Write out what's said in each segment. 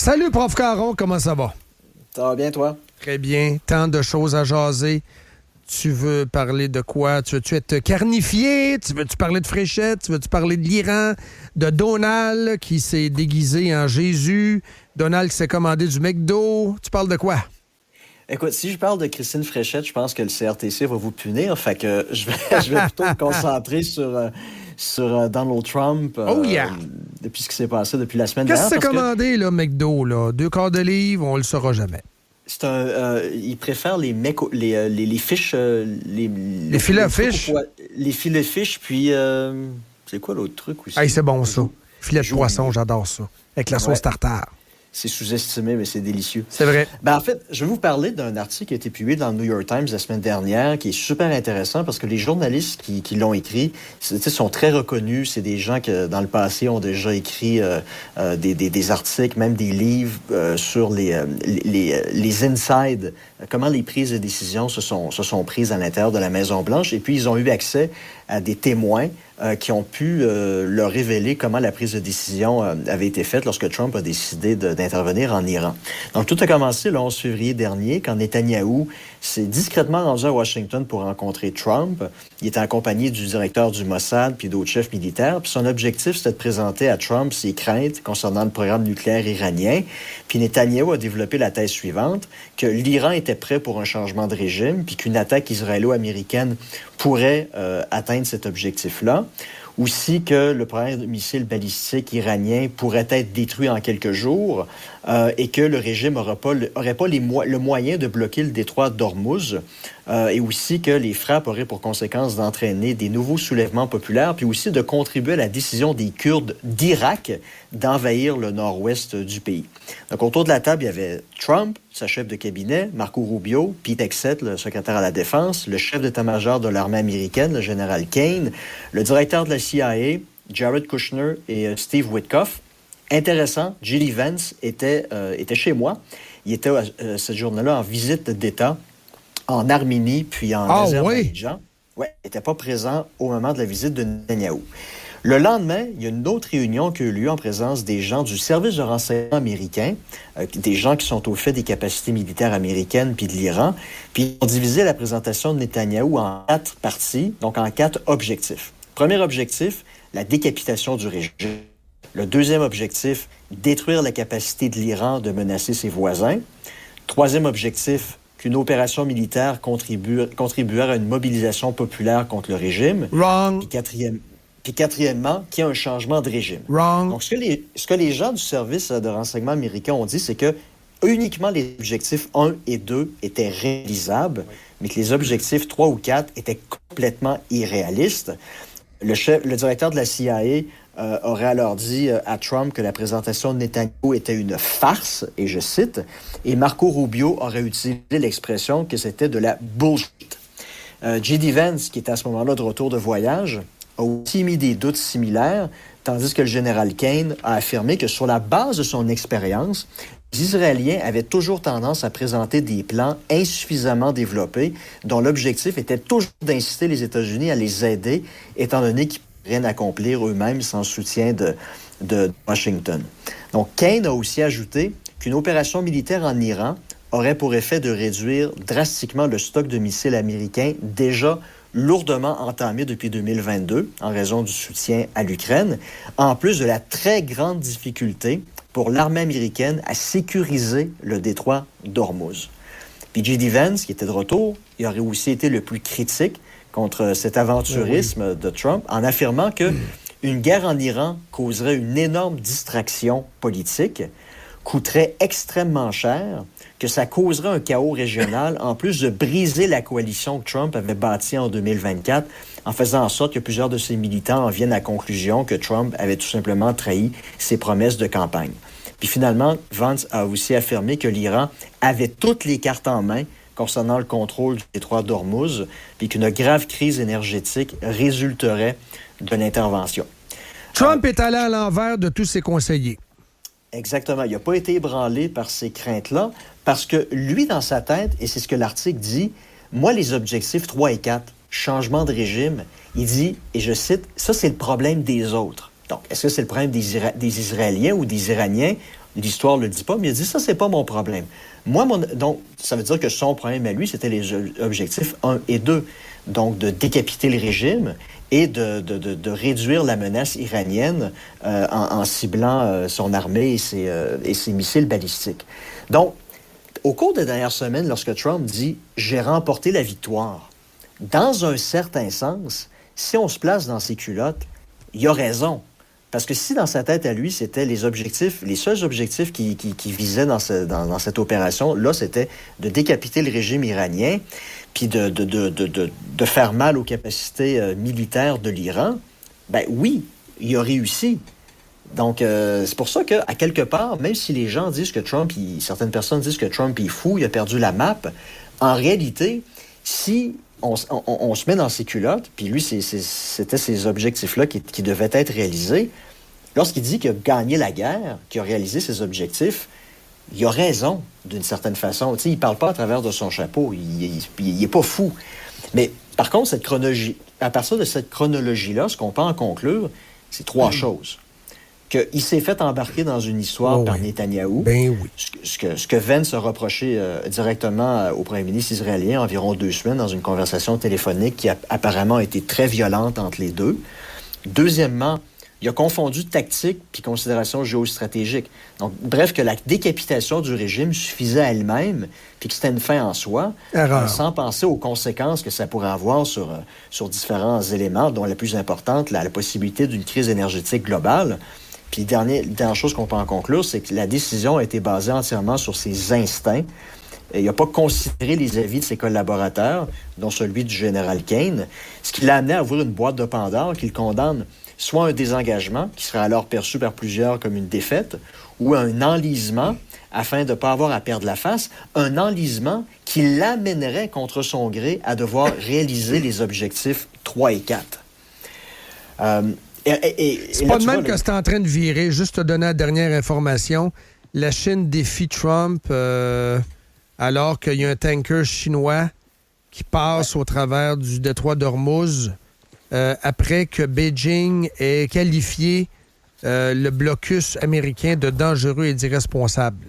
Salut, Prof. Caron, comment ça va? Ça va bien, toi? Très bien. Tant de choses à jaser. Tu veux parler de quoi? Tu veux-tu être carnifié? Tu veux-tu parler de Fréchette? Tu veux-tu parler de l'Iran? De Donald qui s'est déguisé en Jésus? Donald qui s'est commandé du McDo? Tu parles de quoi? Écoute, si je parle de Christine Fréchette, je pense que le CRTC va vous punir. Fait que je vais plutôt me concentrer sur Donald Trump. Depuis ce qui s'est passé depuis la semaine dernière. Qu'est-ce que c'est commandé, là, McDo? Là? 2 quarts de livre, on le saura jamais. C'est il préfère les fiches... les filets à fiches? Les filets fiches, puis... c'est quoi l'autre truc aussi? Hey, c'est bon, ça. Filet de poisson, j'adore ça. Avec la sauce tartare. C'est sous-estimé, mais c'est délicieux. C'est vrai. En fait, je vais vous parler d'un article qui a été publié dans le New York Times la semaine dernière, qui est super intéressant parce que les journalistes qui l'ont écrit sont très reconnus. C'est des gens qui, dans le passé, ont déjà écrit des articles, même des livres sur les inside, comment les prises de décision se sont prises à l'intérieur de la Maison-Blanche. Et puis, ils ont eu accès à des témoins qui ont pu leur révéler comment la prise de décision avait été faite lorsque Trump a décidé d'intervenir en Iran. Donc, tout a commencé le 11 février dernier, quand Netanyahou s'est discrètement rendu à Washington pour rencontrer Trump. Il était accompagné du directeur du Mossad puis d'autres chefs militaires. Puis son objectif, c'était de présenter à Trump ses craintes concernant le programme nucléaire iranien. Puis Netanyahou a développé la thèse suivante, que l'Iran était prêt pour un changement de régime, puis qu'une attaque israélo-américaine pourrait atteindre cet objectif-là. Aussi que le programme de missiles balistiques iranien pourrait être détruit en quelques jours et que le régime n'aurait pas le moyen de bloquer le détroit d'Ormuz et aussi que les frappes auraient pour conséquence d'entraîner des nouveaux soulèvements populaires puis aussi de contribuer à la décision des Kurdes d'Irak d'envahir le nord-ouest du pays. Donc, autour de la table, il y avait Trump, sa chef de cabinet, Marco Rubio, Pete Hegseth, le secrétaire à la Défense, le chef d'état-major de l'armée américaine, le général Kane, le directeur de la CIA, Jared Kushner et Steve Witkoff. Intéressant, J.D. Vance était chez moi. Il était cette journée-là en visite d'État en Arménie puis en Azerbaïdjan. Oui, il n'était pas présent au moment de la visite de Netanyahou. Le lendemain, il y a une autre réunion qui a eu lieu en présence des gens du service de renseignement américain, des gens qui sont au fait des capacités militaires américaines puis de l'Iran. Puis ils ont divisé la présentation de Netanyahou en 4 parties, donc en 4 objectifs. Premier objectif, la décapitation du régime. Le deuxième objectif, détruire la capacité de l'Iran de menacer ses voisins. Troisième objectif, qu'une opération militaire contribuera à une mobilisation populaire contre le régime. Wrong. Puis quatrièmement, qu'il y a un changement de régime. Wrong. Donc, ce que les gens du service de renseignement américain ont dit, c'est que uniquement les objectifs 1 et 2 étaient réalisables, mais que les objectifs 3 ou 4 étaient complètement irréalistes. Le directeur de la CIA aurait alors dit à Trump que la présentation de Netanyahou était une farce, et je cite, et Marco Rubio aurait utilisé l'expression que c'était de la bullshit. J.D. Vance, qui était à ce moment-là de retour de voyage, a aussi émis des doutes similaires, tandis que le général Kane a affirmé que sur la base de son expérience, les Israéliens avaient toujours tendance à présenter des plans insuffisamment développés dont l'objectif était toujours d'inciter les États-Unis à les aider, étant donné qu'ils ne pouvaient rien accomplir eux-mêmes sans soutien de Washington. Donc, Kane a aussi ajouté qu'une opération militaire en Iran aurait pour effet de réduire drastiquement le stock de missiles américains déjà lourdement entamé depuis 2022 en raison du soutien à l'Ukraine, en plus de la très grande difficulté pour l'armée américaine à sécuriser le détroit d'Ormuz. Puis J.D. Vance, qui était de retour, il aurait aussi été le plus critique contre cet aventurisme de Trump en affirmant que une guerre en Iran causerait une énorme distraction politique, coûterait extrêmement cher, que ça causerait un chaos régional, en plus de briser la coalition que Trump avait bâtie en 2024, en faisant en sorte que plusieurs de ses militants en viennent à la conclusion que Trump avait tout simplement trahi ses promesses de campagne. Puis finalement, Vance a aussi affirmé que l'Iran avait toutes les cartes en main concernant le contrôle du détroit d'Ormuz, puis qu'une grave crise énergétique résulterait de l'intervention. Trump est allé à l'envers de tous ses conseillers. Exactement. Il n'a pas été ébranlé par ces craintes-là parce que lui, dans sa tête, et c'est ce que l'article dit, moi, les objectifs 3 et 4, changement de régime, il dit, et je cite, ça, c'est le problème des autres. Donc, est-ce que c'est le problème des Israéliens ou des Iraniens? l'histoire ne le dit pas, mais il a dit, ça, c'est pas mon problème. Donc, ça veut dire que son problème à lui, c'était les objectifs 1 et 2. Donc, de décapiter le régime et de réduire la menace iranienne en ciblant son armée et ses missiles balistiques. Donc, au cours des dernières semaines, lorsque Trump dit « j'ai remporté la victoire », dans un certain sens, si on se place dans ses culottes, il a raison. Parce que si dans sa tête à lui, c'était les seuls objectifs qui visaient dans cette opération, là, c'était de décapiter le régime iranien, puis de faire mal aux capacités militaires de l'Iran, ben oui, il a réussi. Donc, c'est pour ça qu'à quelque part, même si les gens disent que certaines personnes disent que Trump est fou, il a perdu la map, en réalité, si on se met dans ses culottes, puis lui, c'était ces objectifs-là qui devaient être réalisés, lorsqu'il dit qu'il a gagné la guerre, qu'il a réalisé ses objectifs, il a raison, d'une certaine façon. Tu sais, il ne parle pas à travers de son chapeau, il n'est pas fou. Mais par contre, à partir de cette chronologie-là, ce qu'on peut en conclure, c'est trois choses. Qu'il s'est fait embarquer dans une histoire par Netanyahou. Ben oui. Ce que Vance a reproché directement au premier ministre israélien environ 2 semaines dans une conversation téléphonique qui a apparemment été très violente entre les deux. Deuxièmement, il a confondu tactique puis considération géostratégique. Donc, bref, que la décapitation du régime suffisait à elle-même puis que c'était une fin en soi, sans penser aux conséquences que ça pourrait avoir sur différents éléments, dont la plus importante, la possibilité d'une crise énergétique globale. Puis, la dernière chose qu'on peut en conclure, c'est que la décision a été basée entièrement sur ses instincts. Il n'a pas considéré les avis de ses collaborateurs, dont celui du général Kane, ce qui l'a amené à ouvrir une boîte de Pandore qui le condamne soit un désengagement, qui serait alors perçu par plusieurs comme une défaite, ou un enlisement, afin de ne pas avoir à perdre la face, un enlisement qui l'amènerait contre son gré à devoir réaliser les objectifs 3 et 4. C'est pas de même que c'est en train de virer. Juste te donner la dernière information. La Chine défie Trump alors qu'il y a un tanker chinois qui passe au travers du détroit d'Ormuz après que Beijing ait qualifié le blocus américain de dangereux et d'irresponsable.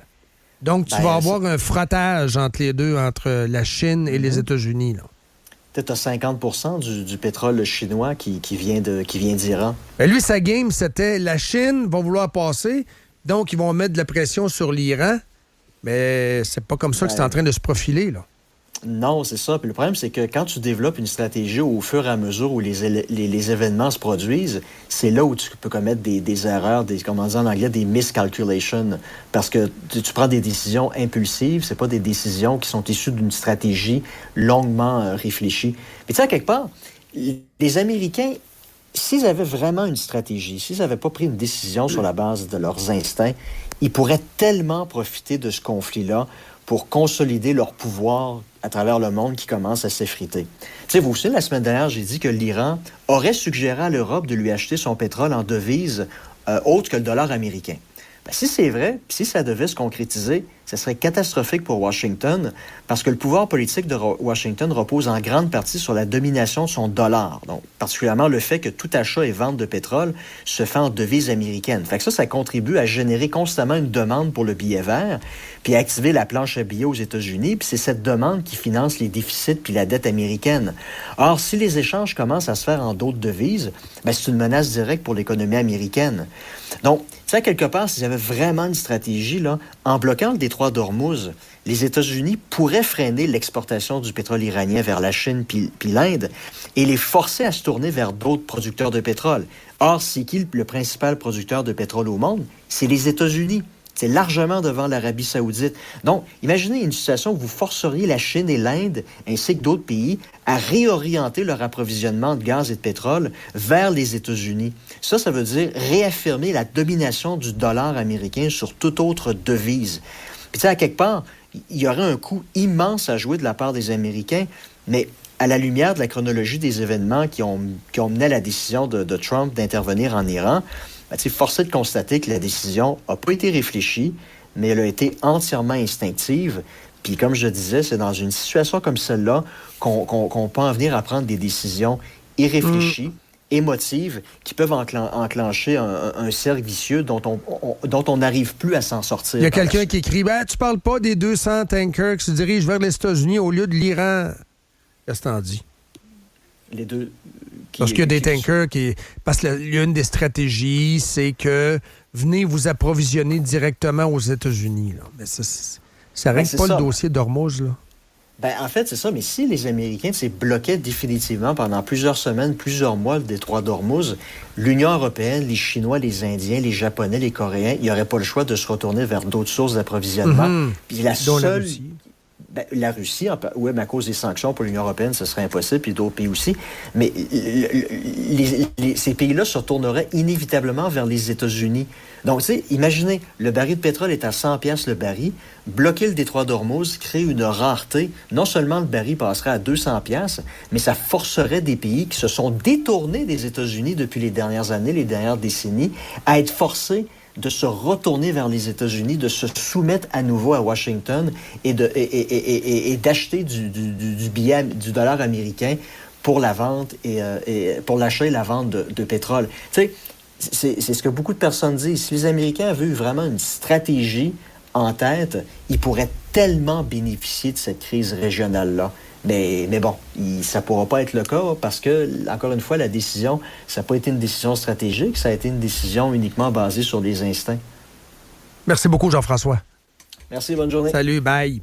Donc, tu vas avoir un frottage entre les deux, entre la Chine et les États-Unis, là. Peut-être à 50% du pétrole chinois qui vient d'Iran. Ben lui, sa game, c'était la Chine va vouloir passer, donc ils vont mettre de la pression sur l'Iran. Mais c'est pas comme ça que c'est en train de se profiler, là. Non, c'est ça. Puis le problème, c'est que quand tu développes une stratégie au fur et à mesure où les événements se produisent, c'est là où tu peux commettre des erreurs, comme on dit en anglais, des miscalculations. Parce que tu prends des décisions impulsives, c'est pas des décisions qui sont issues d'une stratégie longuement réfléchie. Mais tu sais, à quelque part, les Américains, s'ils avaient vraiment une stratégie, s'ils n'avaient pas pris une décision sur la base de leurs instincts, ils pourraient tellement profiter de ce conflit-là pour consolider leur pouvoir à travers le monde qui commence à s'effriter. Tu sais, vous savez, la semaine dernière, j'ai dit que l'Iran aurait suggéré à l'Europe de lui acheter son pétrole en devise autre que le dollar américain. Ben, si c'est vrai, puis si ça devait se concrétiser, ça serait catastrophique pour Washington parce que le pouvoir politique de Washington repose en grande partie sur la domination de son dollar. Donc, particulièrement le fait que tout achat et vente de pétrole se fait en devise américaine. Fait que ça contribue à générer constamment une demande pour le billet vert, puis à activer la planche à billets aux États-Unis, puis c'est cette demande qui finance les déficits puis la dette américaine. Or, si les échanges commencent à se faire en d'autres devises, ben, c'est une menace directe pour l'économie américaine. Donc, tu sais, quelque part, s'il y avait vraiment une stratégie, là, en bloquant le détroit d'Ormuz, les États-Unis pourraient freiner l'exportation du pétrole iranien vers la Chine puis l'Inde et les forcer à se tourner vers d'autres producteurs de pétrole. Or, c'est qui le principal producteur de pétrole au monde? C'est les États-Unis. C'est largement devant l'Arabie saoudite. Donc, imaginez une situation où vous forceriez la Chine et l'Inde, ainsi que d'autres pays, à réorienter leur approvisionnement de gaz et de pétrole vers les États-Unis. Ça veut dire réaffirmer la domination du dollar américain sur toute autre devise. Puis, tu sais, à quelque part, il y aurait un coût immense à jouer de la part des Américains, mais à la lumière de la chronologie des événements qui ont mené à la décision de Trump d'intervenir en Iran, force est de constater que la décision n'a pas été réfléchie, mais elle a été entièrement instinctive. Puis, comme je disais, c'est dans une situation comme celle-là qu'on peut en venir à prendre des décisions irréfléchies émotives qui peuvent enclencher un cercle vicieux dont on n'arrive plus à s'en sortir. Il y a quelqu'un qui écrit « Tu parles pas des 200 tankers qui se dirigent vers les États-Unis au lieu de l'Iran. » Qu'est-ce que t'en dis? Les deux... Parce qu'il y a des tankers qui... Parce que l'une des stratégies, c'est que venez vous approvisionner directement aux États-Unis. Là. Mais ça règle pas le dossier d'Ormuz, là. En fait, c'est ça. Mais si les Américains bloquaient définitivement pendant plusieurs semaines, plusieurs mois le détroit d'Ormuz, l'Union européenne, les Chinois, les Indiens, les Japonais, les Coréens, ils n'auraient pas le choix de se retourner vers d'autres sources d'approvisionnement. Puis la Russie. La Russie, oui, mais à cause des sanctions pour l'Union européenne, ce serait impossible, puis d'autres pays aussi. Mais ces pays-là se retourneraient inévitablement vers les États-Unis. Donc, tu sais, imaginez, le baril de pétrole est à 100 $ le baril. Bloquer le détroit d'Ormuz crée une rareté. Non seulement le baril passerait à 200 $, mais ça forcerait des pays qui se sont détournés des États-Unis depuis les dernières années, les dernières décennies, à être forcés de se retourner vers les États-Unis, de se soumettre à nouveau à Washington et d'acheter du dollar américain pour la vente et pour l'achat et la vente de pétrole. Tu sais, c'est ce que beaucoup de personnes disent. Si les Américains avaient eu vraiment une stratégie en tête, ils pourraient tellement bénéficier de cette crise régionale-là. Mais bon, ça ne pourra pas être le cas parce que, encore une fois, la décision, ça n'a pas été une décision stratégique, ça a été une décision uniquement basée sur les instincts. Merci beaucoup, Jean-François. Merci, bonne journée. Salut, bye.